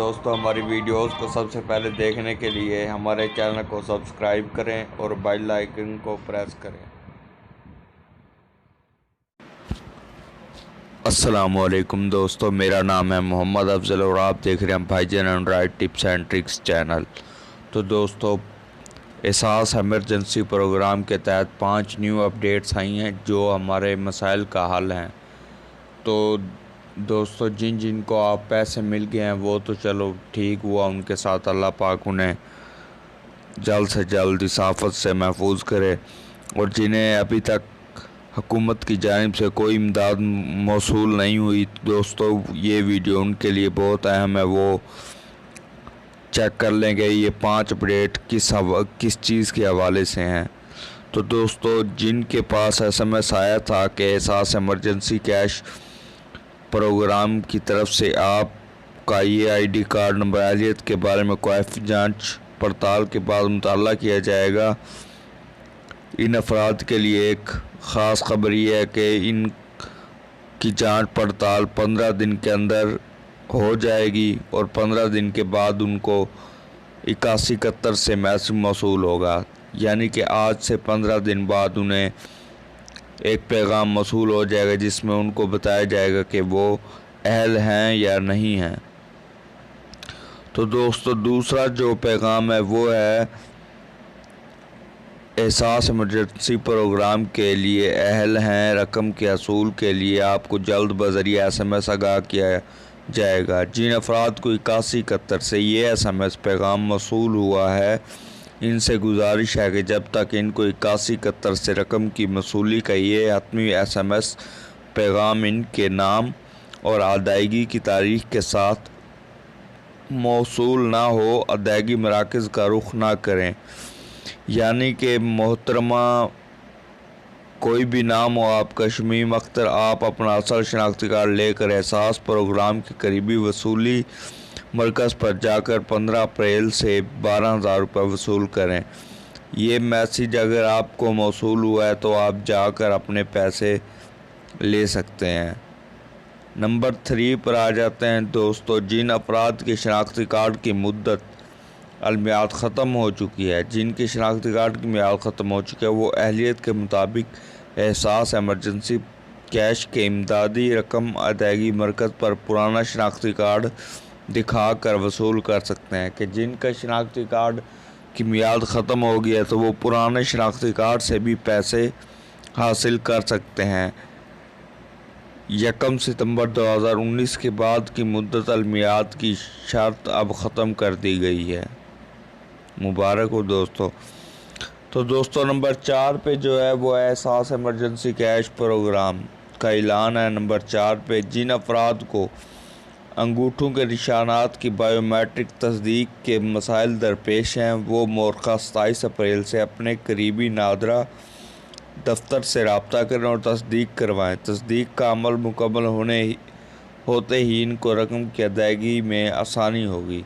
دوستو ہماری ویڈیوز کو سب سے پہلے دیکھنے کے لیے ہمارے چینل کو سبسکرائب کریں اور بیل آئیکن کو پریس کریں۔ السلام علیکم دوستو، میرا نام ہے محمد افضل اور آپ دیکھ رہے ہیں بھائی جان Android tips and tricks channel. تو دوستو احساس ایمرجنسی پروگرام کے تحت 5 نیو اپڈیٹس آئی ہیں جو ہمارے مسائل کا حل ہیں۔ تو دوستو جن کو آپ پیسے مل گئے ہیں وہ تو چلو ٹھیک ہوا، ان کے ساتھ اللہ پاک انہیں جلد سے جلد اس آفت سے محفوظ کرے، اور جنہیں ابھی تک حکومت کی جانب سے کوئی امداد موصول نہیں ہوئی دوستو یہ ویڈیو ان کے لیے بہت اہم ہے، وہ چیک کر لیں گے یہ 5 اپڈیٹ کس چیز کے حوالے سے ہیں۔ تو دوستو جن کے پاس SMS آیا تھا کہ احساس ایمرجنسی کیش پروگرام کی طرف سے آپ کا یہ ID کارڈ نمبر اہلیت کے بارے میں کوئی جانچ پڑتال کے بعد مطالعہ کیا جائے گا، ان افراد کے لیے ایک خاص خبر یہ ہے کہ ان کی جانچ پڑتال 15 دن کے اندر ہو جائے گی اور 15 دن کے بعد ان کو 8171 سے میسج موصول ہوگا، یعنی کہ آج سے 15 دن بعد انہیں ایک پیغام موصول ہو جائے گا جس میں ان کو بتایا جائے گا کہ وہ اہل ہیں یا نہیں ہیں۔ تو دوستو دوسرا جو پیغام ہے وہ ہے احساس ایمرجنسی پروگرام کے لیے اہل ہیں رقم کے حصول کے لیے آپ کو جلد بذریعہ SMS آگاہ کیا جائے گا۔ جن افراد کو 8171 سے یہ SMS پیغام موصول ہوا ہے ان سے گزارش ہے کہ جب تک ان کو 8171 سے رقم کی موصولی کا یہ حتمی SMS پیغام ان کے نام اور ادائیگی کی تاریخ کے ساتھ موصول نہ ہو ادائیگی مراکز کا رخ نہ کریں، یعنی کہ محترمہ کوئی بھی نام ہو آپ کا شمیم اختر، آپ اپنا اصل شناختی کارڈ لے کر احساس پروگرام کے قریبی وصولی مرکز پر جا کر 15 اپریل سے 12,000 روپے وصول کریں۔ یہ میسج اگر آپ کو موصول ہوا ہے تو آپ جا کر اپنے پیسے لے سکتے ہیں۔ نمبر 3 پر آ جاتے ہیں دوستو، جن افراد کے شناختی کارڈ کی مدت المیعاد ختم ہو چکی ہے، جن کے شناختی کارڈ کی میعاد ختم ہو چکی ہے وہ اہلیت کے مطابق احساس ایمرجنسی کیش کے امدادی رقم ادائیگی مرکز پر پرانا شناختی کارڈ دکھا کر وصول کر سکتے ہیں۔ کہ جن کا شناختی کارڈ کی میعاد ختم ہو گئی ہے تو وہ پرانے شناختی کارڈ سے بھی پیسے حاصل کر سکتے ہیں۔ 1 ستمبر 2019 کے بعد کی مدت المیعاد کی شرط اب ختم کر دی گئی ہے، مبارک ہو دوستو۔ تو دوستو نمبر 4 پہ جو ہے وہ احساس ایمرجنسی کیش پروگرام کا اعلان ہے۔ نمبر 4 پہ جن افراد کو انگوٹھوں کے نشانات کی بائیو میٹرک تصدیق کے مسائل درپیش ہیں وہ مورخہ 27 اپریل سے اپنے قریبی نادرہ دفتر سے رابطہ کریں اور تصدیق کروائیں۔ تصدیق کا عمل مکمل ہوتے ہی ان کو رقم کی ادائیگی میں آسانی ہوگی۔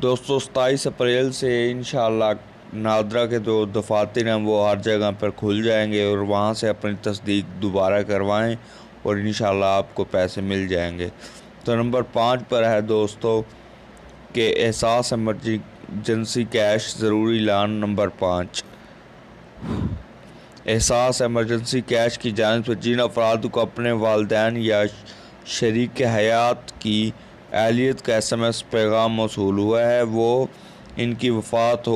دوستو 27 اپریل سے انشاءاللہ نادرہ کے جو دفاتر ہیں وہ ہر جگہ پر کھل جائیں گے اور وہاں سے اپنی تصدیق دوبارہ کروائیں اور انشاءاللہ آپ کو پیسے مل جائیں گے۔ تو نمبر 5 پر ہے دوستو کہ احساس ایمرجنسی کیش ضروری اعلان۔ نمبر 5 احساس ایمرجنسی کیش کی جانب سے جن افراد کو اپنے والدین یا شریک حیات کی اہلیت کا SMS پیغام موصول ہوا ہے وہ ان کی وفات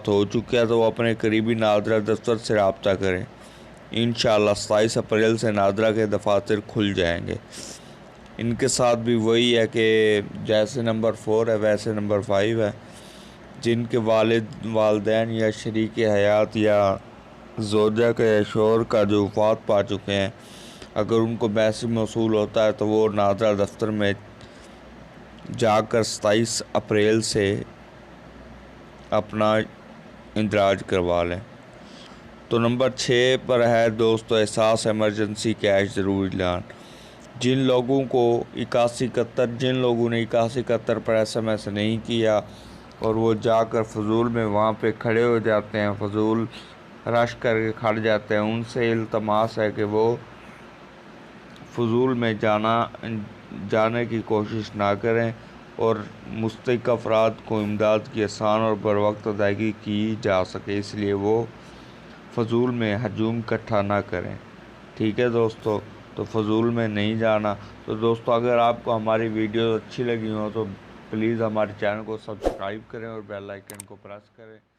ہو چکی ہے تو وہ اپنے قریبی نادرہ دفتر سے رابطہ کریں۔ انشاءاللہ 27 اپریل سے نادرہ کے دفاتر کھل جائیں گے۔ ان کے ساتھ بھی وہی ہے کہ جیسے نمبر 4 ہے ویسے نمبر 5 ہے، جن کے والدین یا شریک حیات یا زوجہ کا یا شوہر کا جو وفات پا چکے ہیں اگر ان کو میسج موصول ہوتا ہے تو وہ نادرہ دفتر میں جا کر 27 اپریل سے اپنا اندراج کروا لیں۔ تو نمبر 6 پر ہے دوستو احساس ایمرجنسی کیش ضروری اعلان۔ جن لوگوں نے 8171 پر SMS نہیں کیا اور وہ جا کر فضول میں وہاں پہ کھڑے ہو جاتے ہیں، فضول رش کر کے کھڑ جاتے ہیں، ان سے التماس ہے کہ وہ فضول میں جانا جانے کی کوشش نہ کریں اور مستحق افراد کو امداد کی آسان اور بروقت ادائیگی کی جا سکے، اس لیے وہ فضول میں ہجوم اکٹھا نہ کریں۔ ٹھیک ہے دوستو، تو فضول میں نہیں جانا۔ تو دوستو اگر آپ کو ہماری ویڈیو اچھی لگی ہو تو پلیز ہمارے چینل کو سبسکرائب کریں اور بیل آئیکن کو پریس کریں۔